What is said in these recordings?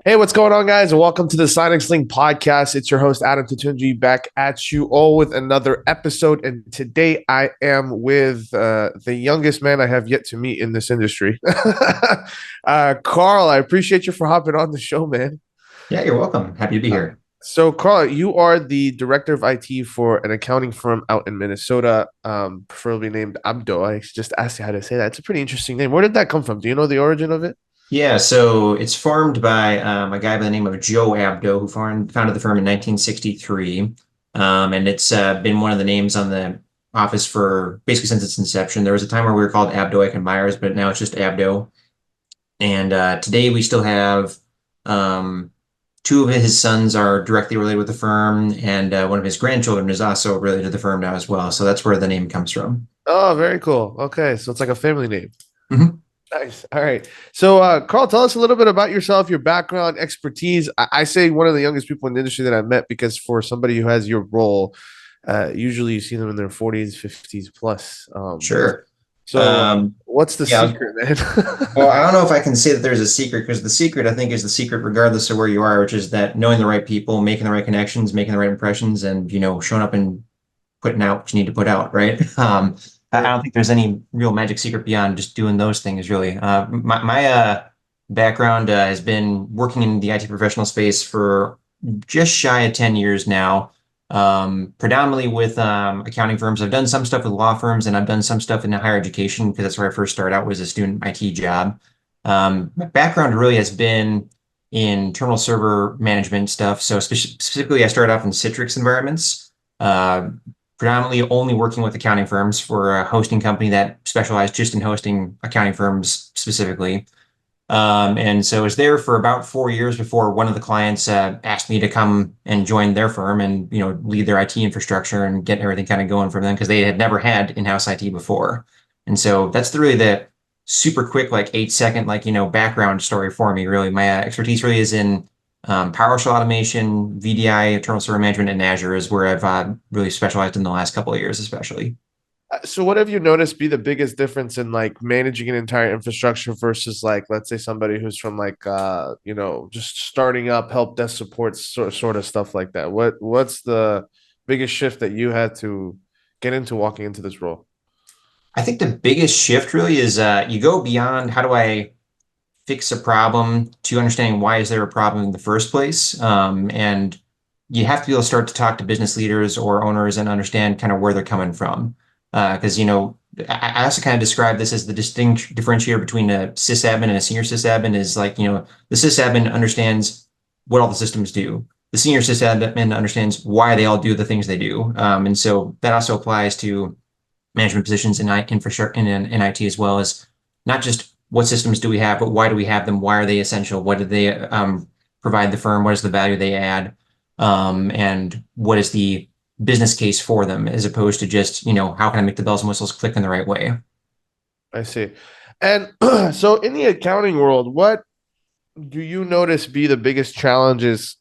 Hey, what's going on, guys? And welcome to the Signing Sling podcast. It's your host, Adam Tatunji, back at you all with another episode. And today I am with the youngest man I have yet to meet in this industry. Carl, I appreciate you for hopping on the show, man. Yeah, you're welcome. Happy to be Uh, here. so, Carl, you are the director of IT for an accounting firm out in Minnesota, preferably named Abdo. I just asked you how to say that. It's a pretty interesting name. Where did that come from? Do you know the origin of it? Yeah, so it's formed by a guy by the name of Joe Abdo, who founded the firm in 1963. And it's been one of the names on the office for basically since its inception. There was a time where we were called Abdo, Eck and Myers, but now it's just Abdo. And today we still have two of his sons are directly related with the firm, and one of his grandchildren is also related to the firm now as well. So that's where the name comes from. Oh, very cool. Okay, so it's like a family name. Mhm. Nice. All right. So, Carl, tell us a little bit about yourself, your background, expertise. I say one of the youngest people in the industry that I've met because for somebody who has your role, usually you see them in their 40s, 50s plus. Sure. So, Um, what's the yeah, secret, man? Well, I don't know if I can say that there's a secret because the secret, I think, is the secret regardless of where you are, which is that knowing the right people, making the right connections, making the right impressions, and showing up and putting out what you need to put out, right? I Yeah. don't think there's any real magic secret beyond just doing those things, really. My background has been working in the IT professional space for just shy of 10 years now, predominantly with accounting firms. I've done some stuff with law firms and I've done some stuff in higher education because that's where I first started out was a student IT job. My background really has been in terminal server management stuff. So specifically, I started off in Citrix environments, uh, predominantly only working with accounting firms for a hosting company that specialized just in hosting accounting firms specifically. And so I was there for about 4 years before one of the clients asked me to come and join their firm and lead their IT infrastructure and get everything kind of going from them because they had never had in-house IT before. And so that's really the super quick, like 8 second, background story for me. Really, my expertise really is in PowerShell automation, VDI, internal server management, and Azure is where I've really specialized in the last couple of years, especially. So, what have you noticed be the biggest difference in like managing an entire infrastructure versus like, let's say somebody who's from like, just starting up, help desk support, sort of stuff like that? What's the biggest shift that you had to get into walking into this role? I think the biggest shift really is you go beyond how do I fix a problem to understanding why is there a problem in the first place. And you have to be able to start to talk to business leaders or owners and understand kind of where they're coming from. Because, I also kind of describe this as the distinct differentiator between a sysadmin and a senior sysadmin is like, the sysadmin understands what all the systems do. The senior sysadmin understands why they all do the things they do. And so that also applies to management positions in infrastructure in IT as well as not just what systems do we have, but why do we have them? Why are they essential? What do they provide the firm? What is the value they add? And what is the business case for them as opposed to just, how can I make the bells and whistles click in the right way? I see. And so, in the accounting world, what do you notice be the biggest challenges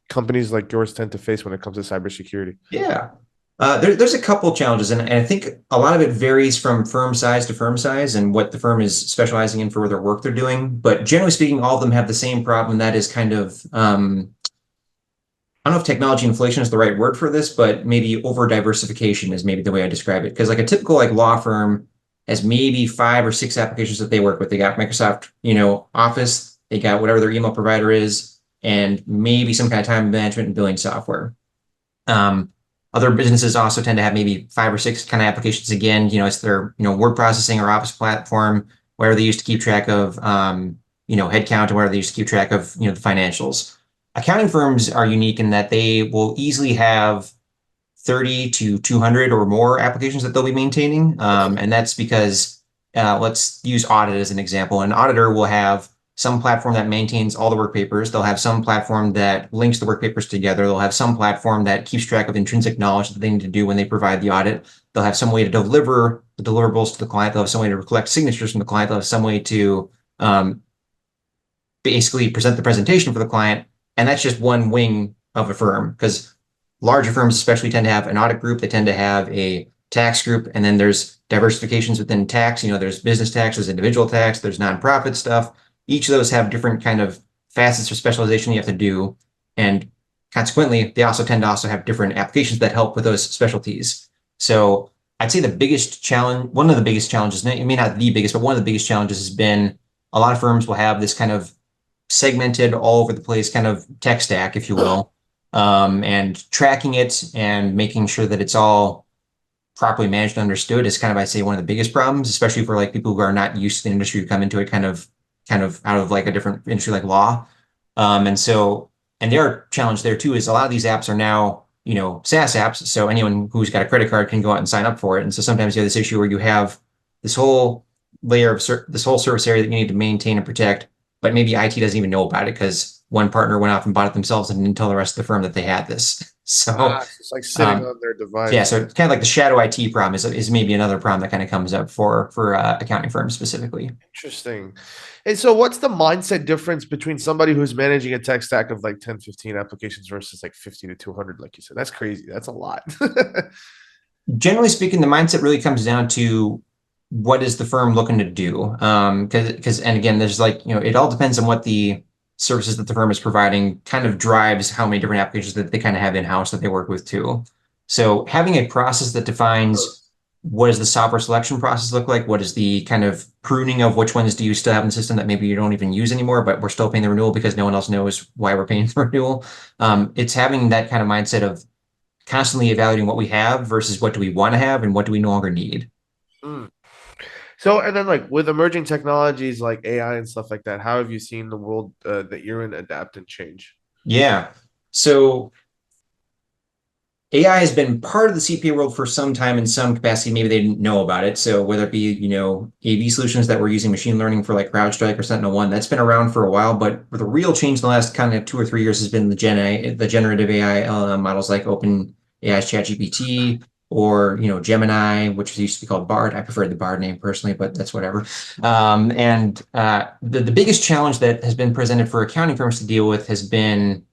companies like yours tend to face when it comes to cybersecurity? Yeah. There's a couple challenges, and I think a lot of it varies from firm size to firm size and what the firm is specializing in for their work they're doing. But generally speaking, all of them have the same problem. And that is kind of, I don't know if technology inflation is the right word for this, but maybe over-diversification is maybe the way I describe it. Because like a typical like law firm has maybe 5 or 6 applications that they work with. They got Microsoft, Office, they got whatever their email provider is, and maybe some kind of time management and billing software. Um, Other businesses also tend to have maybe 5 or 6 kind of applications. Again, it's their, word processing or office platform, where they used to keep track of, headcount and where they used to keep track of, the financials. Accounting firms are unique in that they will easily have 30 to 200 or more applications that they'll be maintaining. And that's because let's use audit as an example. An auditor will have some platform that maintains all the work papers. They'll have some platform that links the work papers together. They'll have some platform that keeps track of intrinsic knowledge that they need to do when they provide the audit. They'll have some way to deliver the deliverables to the client. They'll have some way to collect signatures from the client. They'll have some way to basically present the presentation for the client. And that's just one wing of a firm because larger firms especially tend to have an audit group. They tend to have a tax group. And then there's diversifications within tax. There's business tax, there's individual tax, there's nonprofit stuff. Each of those have different kind of facets of specialization you have to do. And consequently, they also tend to also have different applications that help with those specialties. So I'd say the biggest challenge, one of the biggest challenges, it may not the biggest, but one of the biggest challenges has been a lot of firms will have this kind of segmented all over the place kind of tech stack, if you will, and tracking it and making sure that it's all properly managed and understood is kind of, I say, one of the biggest problems, especially for like people who are not used to the industry, who come into it kind of out of like a different industry like law. And so, and there are challenge there too, is a lot of these apps are now, SaaS apps. So anyone who's got a credit card can go out and sign up for it. And so sometimes you have this issue where you have this whole layer of this whole service area that you need to maintain and protect, but maybe IT doesn't even know about it because one partner went off and bought it themselves and didn't tell the rest of the firm that they had this. So, So it's like sitting um, on their yeah, device. so it's kind of like the shadow IT problem is maybe another problem that kind of comes up for accounting firms specifically. Interesting. And so what's the mindset difference between somebody who's managing a tech stack of like 10, 15 applications versus like 50 to 200, like you said? That's crazy. That's a lot. Generally speaking, the mindset really comes down to what is the firm looking to do? Because and again, there's like, it all depends on what the services that the firm is providing kind of drives how many different applications that they kind of have in-house that they work with too. So having a process that defines what does the software selection process look like? What is the kind of pruning of which ones do you still have in the system that maybe you don't even use anymore, but we're still paying the renewal because no one else knows why we're paying the renewal. It's having that kind of mindset of constantly evaluating what we have versus what do we want to have and what do we no longer need. Mm. So, and then like with emerging technologies like AI and stuff like that, how have you seen the world that you're in adapt and change? Yeah. So AI has been part of the CPA world for some time in some capacity. Maybe they didn't know about it. So whether it be, AV solutions that were using machine learning for like CrowdStrike or Sentinel-1, that's been around for a while. But the real change in the last kind of 2 or 3 years has been the generative AI LLM models like OpenAI's ChatGPT or, Gemini, which used to be called Bard. I prefer the Bard name personally, but that's whatever. The biggest challenge that has been presented for accounting firms to deal with has been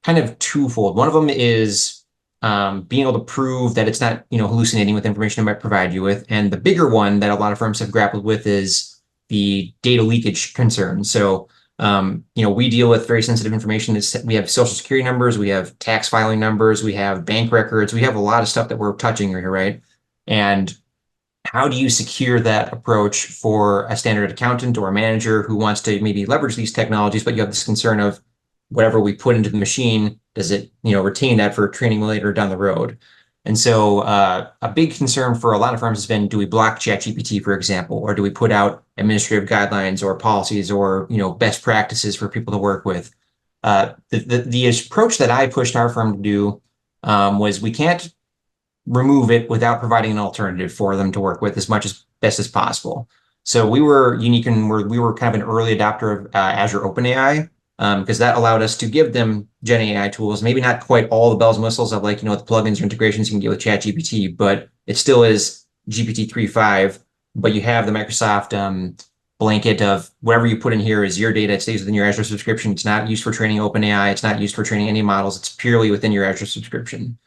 kind of twofold. One of them is being able to prove that it's not, hallucinating with information it might provide you with. And the bigger one that a lot of firms have grappled with is the data leakage concern. So, we deal with very sensitive information. We have social security numbers, we have tax filing numbers, we have bank records, we have a lot of stuff that we're touching here, right? And how do you secure that approach for a standard accountant or a manager who wants to maybe leverage these technologies, but you have this concern of whatever we put into the machine, does it, retain that for training later down the road? And so a big concern for a lot of firms has been, do we block ChatGPT, for example, or do we put out administrative guidelines or policies or, best practices for people to work with? The approach that I pushed our firm to do was we can't remove it without providing an alternative for them to work with as much as best as possible. So we were unique and we were kind of an early adopter of Azure OpenAI because that allowed us to give them Gen AI tools, maybe not quite all the bells and whistles of like, the plugins or integrations you can get with ChatGPT, but it still is GPT 3.5, but you have the Microsoft blanket of whatever you put in here is your data. It stays within your Azure subscription. It's not used for training OpenAI. It's not used for training any models. It's purely within your Azure subscription.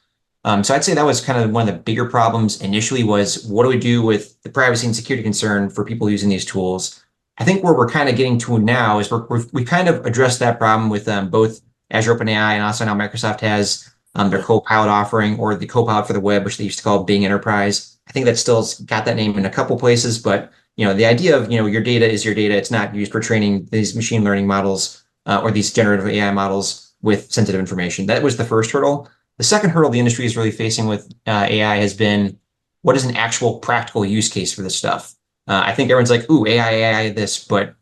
So I'd say that was kind of one of the bigger problems initially was what do we do with the privacy and security concern for people using these tools? I think where we're kind of getting to now is we kind of addressed that problem with both Azure OpenAI and also now Microsoft has their Copilot offering or the Copilot for the web, which they used to call Bing Enterprise. I think that still got that name in a couple places, but the idea of your data is your data. It's not used for training these machine learning models or these generative AI models with sensitive information. That was the first hurdle. The second hurdle the industry is really facing with AI has been what is an actual practical use case for this stuff? I think everyone's like, ooh, AI this, but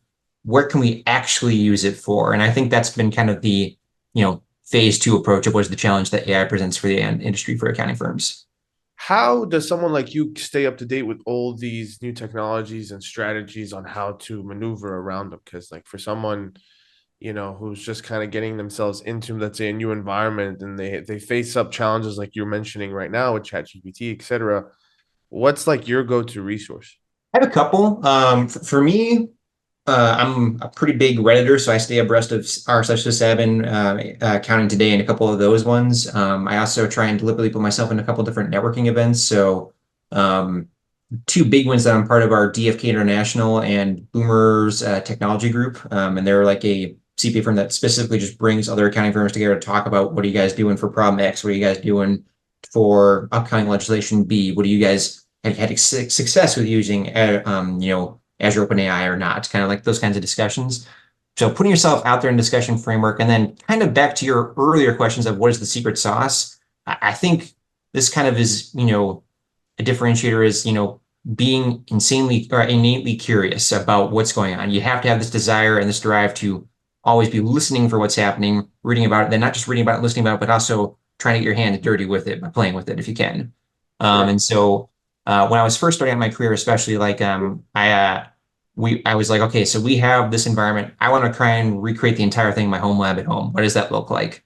where can we actually use it for? And I think that's been kind of the, phase 2 approach of what is the challenge that AI presents for the industry for accounting firms. How does someone like you stay up to date with all these new technologies and strategies on how to maneuver around them? Because like for someone, who's just kind of getting themselves into, let's say, a new environment and they face up challenges like you're mentioning right now with ChatGPT, et cetera. What's like your go-to resource? I have a couple. For me, I'm a pretty big Redditor, so I stay abreast of r/sysadmin, Counting Today, and a couple of those ones. I also try and deliberately put myself in a couple different networking events. So two big ones that I'm part of are DFK International and Boomers Technology Group, and they're like a CPA firm that specifically just brings other accounting firms together to talk about what are you guys doing for problem X? What are you guys doing for upcoming legislation B? What do you guys have had success with using, Azure OpenAI or not? Kind of like those kinds of discussions. So putting yourself out there in discussion framework, and then kind of back to your earlier questions of what is the secret sauce. I think this kind of is, a differentiator is, being insanely or innately curious about what's going on. You have to have this desire and this drive to always be listening for what's happening, reading about it, then not just reading about it, listening about it, but also trying to get your hands dirty with it by playing with it if you can. Sure. And so when I was first starting out my career, especially I was like, okay, so we have this environment. I want to try and recreate the entire thing in my home lab at home. What does that look like?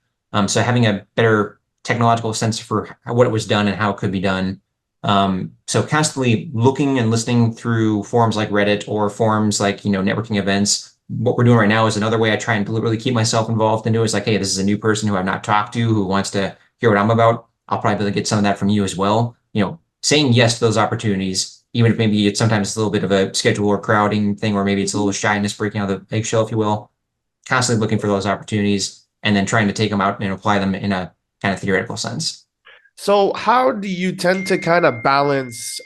So having a better technological sense for what it was done and how it could be done. So constantly looking and listening through forums like Reddit or forums like, networking events. What we're doing right now is another way I try and deliberately keep myself involved into is like, hey, this is a new person who I've not talked to who wants to hear what I'm about. I'll probably be able to get some of that from you as well. Saying yes to those opportunities, even if maybe it's sometimes a little bit of a schedule or crowding thing, or maybe it's a little shyness breaking out of the eggshell, if you will. Constantly looking for those opportunities and then trying to take them out and apply them in a kind of theoretical sense. So how do you tend to kind of balance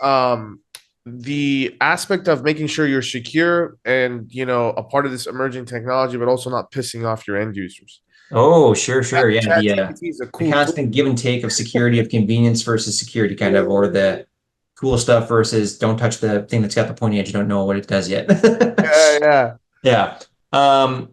the aspect of making sure you're secure and a part of this emerging technology, but also not pissing off your end users? Oh, sure, sure. Yeah, Chat GPT is a the cool tool. constant give and take of security, of convenience versus security, kind of, or the cool stuff versus don't touch the thing that's got the pointy edge. You don't know what it does yet. Yeah, yeah. Yeah. Um,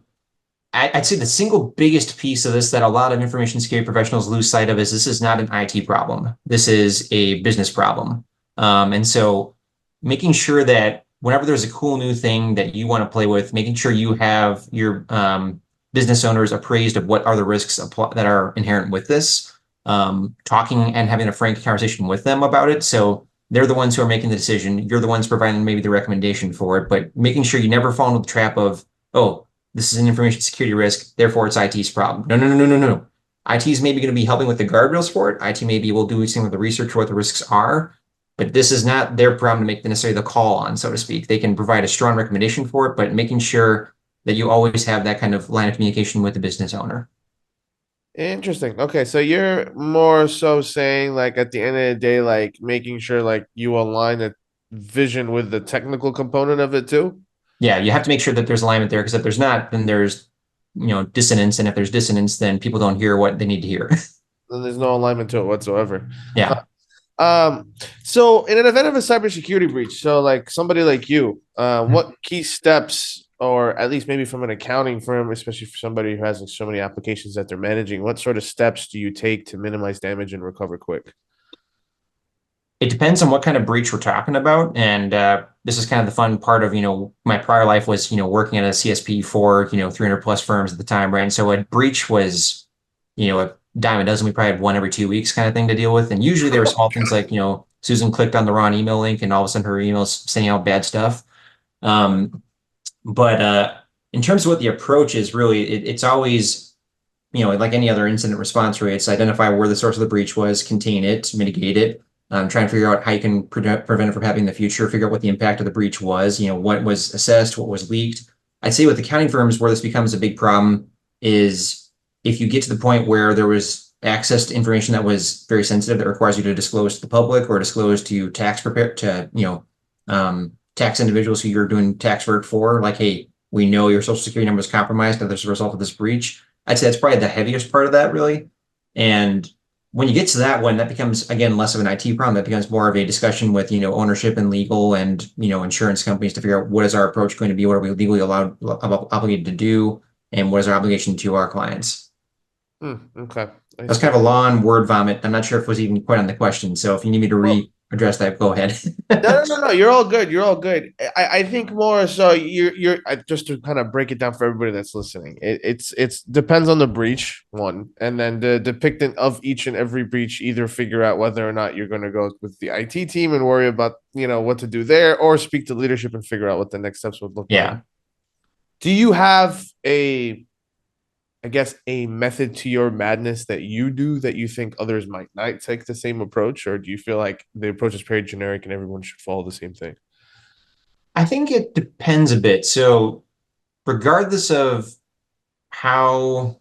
I'd say the single biggest piece of this that a lot of information security professionals lose sight of is this is not an IT problem. This is a business problem. And so making sure that whenever there's a cool new thing that you want to play with, making sure you have your business owners appraised of what are the risks that are inherent with this, talking and having a frank conversation with them about it. So they're the ones who are making the decision. You're the ones providing maybe the recommendation for it, but making sure you never fall into the trap of, oh, this is an information security risk, therefore it's IT's problem. No, no, no, no, no, no. IT is maybe going to be helping with the guardrails for it. IT maybe will do something with the research for what the risks are, but this is not their problem to make necessarily the call on, so to speak. They can provide a strong recommendation for it, but making sure that you always have that kind of line of communication with the business owner. Interesting. Okay, so you're more so saying like at the end of the day, like making sure like you align the vision with the technical component of it too. Yeah, you have to make sure that there's alignment there because if there's not, then there's dissonance, and if there's dissonance, then people don't hear what they need to hear. Then there's no alignment to it whatsoever. Yeah. Um, so in an event of a cybersecurity breach, so like somebody like you, what key steps, or at least maybe from an accounting firm, especially for somebody who has like, so many applications that they're managing, what sort of steps do you take to minimize damage and recover quick? It depends on what kind of breach we're talking about. And this is kind of the fun part of, my prior life was, working at a CSP for, 300 plus firms at the time, right? And so a breach was, a dime a dozen. We probably had one every 2 weeks kind of thing to deal with. And usually there were small things like, Susan clicked on the wrong email link and all of a sudden her email's sending out bad stuff. But in terms of what the approach is really, it's always, like any other incident response, right? It's identify where the source of the breach was, contain it, mitigate it, try and figure out how you can prevent it from happening in the future, figure out what the impact of the breach was, what was assessed, what was leaked. I'd say with accounting firms where this becomes a big problem is if you get to the point where there was access to information that was very sensitive that requires you to disclose to the public or disclose to tax individuals who you're doing tax work for, like, hey, we know your social security number is compromised as a result of this breach. I'd say that's probably the heaviest part of that, really. And when you get to that one, that becomes, again, less of an IT problem. That becomes more of a discussion with, ownership and legal and, insurance companies to figure out what is our approach going to be, what are we legally obligated to do, and what is our obligation to our clients. Okay. That's kind of a long word vomit. I'm not sure if it was even quite on the question. So if you need me to readdress that, go ahead. No. You're all good. You're all good. I think more so you're just to kind of break it down for everybody that's listening. It's depends on the breach one, and then the depictant of each and every breach. Either figure out whether or not you're going to go with the IT team and worry about what to do there, or speak to leadership and figure out what the next steps would look like. Yeah. Do you have I guess, a method to your madness that you do that you think others might not take the same approach? Or do you feel like the approach is very generic and everyone should follow the same thing? I think it depends a bit. So regardless of how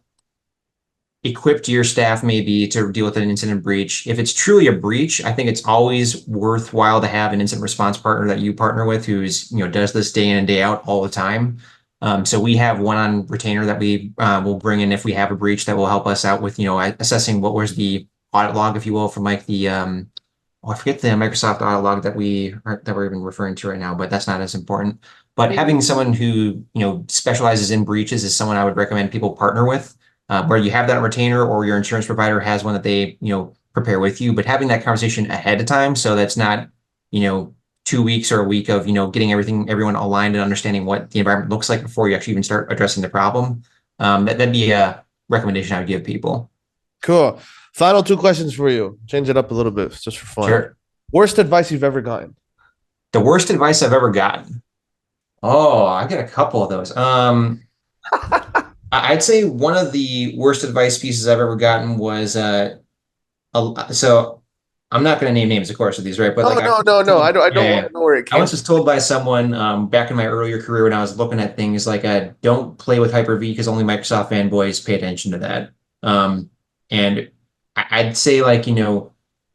equipped your staff may be to deal with an incident breach. If it's truly a breach, I think it's always worthwhile to have an incident response partner that you partner with who's, does this day in and day out all the time. So we have one on retainer that we will bring in if we have a breach that will help us out with, assessing what was the audit log, if you will, from like the I forget the Microsoft audit log that we're even referring to right now, but that's not as important. But having someone who, specializes in breaches is someone I would recommend people partner with, where you have that retainer or your insurance provider has one that they, prepare with you, but having that conversation ahead of time so that's not, 2 weeks or a week of, getting everyone aligned and understanding what the environment looks like before you actually even start addressing the problem. That'd be a recommendation I would give people. Cool. Final two questions for you. Change it up a little bit just for fun. Sure. Worst advice you've ever gotten? The worst advice I've ever gotten. Oh, I got a couple of those. I'd say one of the worst advice pieces I've ever gotten was so I'm not going to name names, of course, of these, right? But Oh like no, no, no. I told, don't. I don't yeah, want yeah. to know where it I came once from. was told by someone back in my earlier career when I was looking at things like don't play with Hyper-V because only Microsoft fanboys pay attention to that. And I'd say like,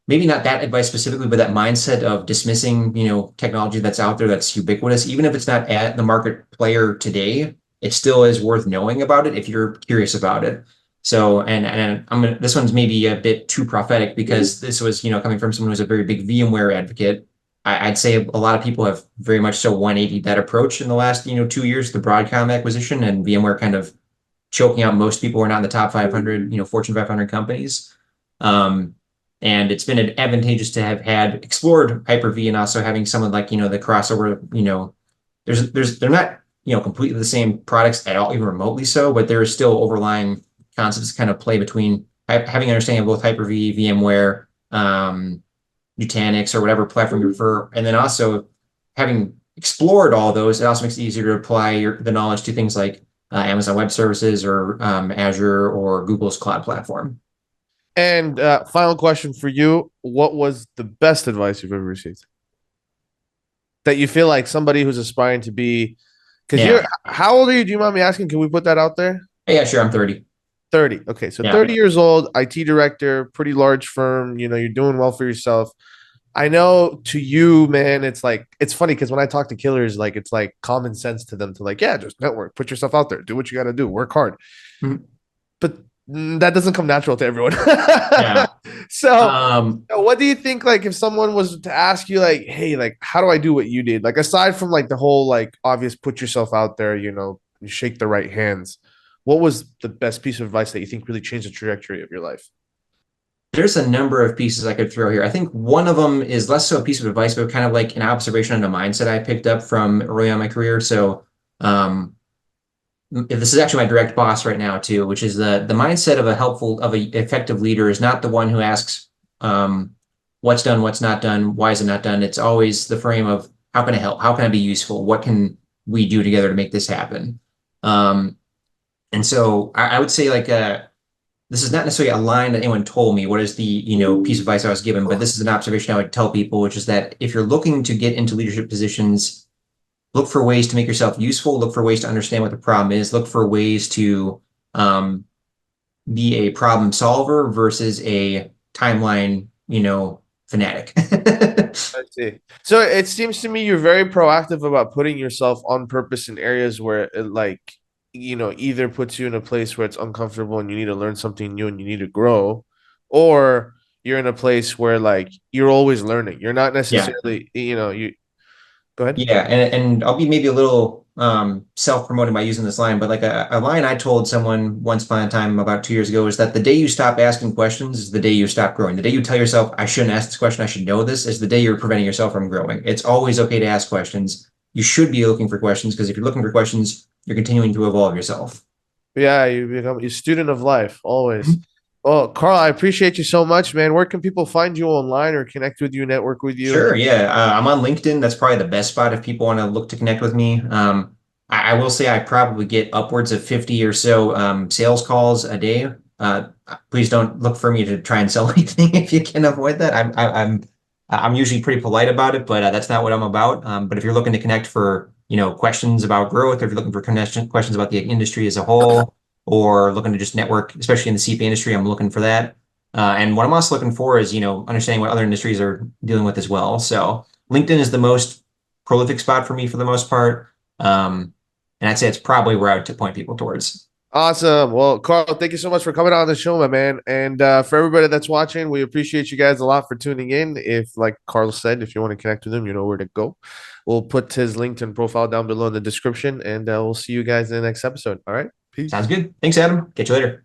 maybe not that advice specifically, but that mindset of dismissing, technology that's out there that's ubiquitous, even if it's not at the market player today, it still is worth knowing about it if you're curious about it. So, and this one's maybe a bit too prophetic because this was, coming from someone who's a very big VMware advocate. I'd say a lot of people have very much so 180 that approach in the last, 2 years, the Broadcom acquisition and VMware kind of choking out most people who are not in the top 500, Fortune 500 companies. Um, and it's been advantageous to have had explored Hyper-V and also having someone like, the crossover, they're not, completely the same products at all, even remotely so, but there is still overlying concepts kind of play between having understanding of both Hyper-V, VMware, Nutanix, or whatever platform you prefer. And then also having explored all those, it also makes it easier to apply the knowledge to things like Amazon Web Services or Azure or Google's cloud platform. And final question for you: what was the best advice you've ever received that you feel like somebody who's aspiring to be? Because you're, Yeah. how old are you? Do you mind me asking? Can we put that out there? Yeah, sure. I'm 30. 30. Okay, so Yeah. 30 years old, IT director, pretty large firm. You're doing well for yourself. I know to you, man, it's like it's funny because when I talk to killers, like it's like common sense to them to like, yeah, just network, put yourself out there, do what you got to do, work hard. Mhm. But that doesn't come natural to everyone. Yeah. So, Um, what do you think? Like, if someone was to ask you, like, hey, like, how do I do what you did? Like, aside from like the whole like obvious, put yourself out there, you shake the right hands. What was the best piece of advice that you think really changed the trajectory of your life? there's a number of pieces I could throw here. I think one of them is less so a piece of advice, but kind of like an observation and a mindset I picked up from early on in my career. So, this is actually my direct boss right now too, which is the mindset of a effective leader is not the one who asks what's done, what's not done, why is it not done. It's always the frame of how can I help, how can I be useful, what can we do together to make this happen. Um, and so I would say like this is not necessarily a line that anyone told me. What is the piece of advice I was given? But this is an observation I would tell people, which is that if you're looking to get into leadership positions, look for ways to make yourself useful, look for ways to understand what the problem is, look for ways to um, be a problem solver versus a timeline, fanatic. I see. So it seems to me you're very proactive about putting yourself on purpose in areas where it like, either puts you in a place where it's uncomfortable and you need to learn something new and you need to grow, or you're in a place where like you're always learning. You're not Yeah. necessarily, you go ahead. Yeah, and I'll be maybe a little self-promoting by using this line, but like a line I told someone once upon a time about 2 years ago is that the day you stop asking questions is the day you stop growing. The day you tell yourself, I shouldn't ask this question, I should know this, is the day you're preventing yourself from growing. It's always okay to ask questions. You should be looking for questions because if you're looking for questions, you're continuing to evolve yourself. Yeah, you become a student of life always. Mhm. Well, Carl, I appreciate you so much, man. Where can people find you online or connect with you, network with you? Sure, yeah. I'm on LinkedIn. That's probably the best spot if people want to look to connect with me. I will say I probably get upwards of 50 or so sales calls a day. Please don't look for me to try and sell anything if you can avoid that. I'm usually pretty polite about it, but that's not what I'm about. But if you're looking to connect for questions about growth, if you're looking for questions about the industry as a whole, or looking to just network, especially in the CPA industry, I'm looking for that. And what I'm also looking for is, understanding what other industries are dealing with as well. So LinkedIn is the most prolific spot for me for the most part. And I'd say it's probably where I would point people towards. Awesome. Well, Carl, thank you so much for coming on the show, my man. And for everybody that's watching, we appreciate you guys a lot for tuning in. If, like Carl said, if you want to connect with him, you know where to go. We'll put his LinkedIn profile down below in the description, and we'll see you guys in the next episode. All right. Sounds Peace. good. Thanks, Adam. Catch you later.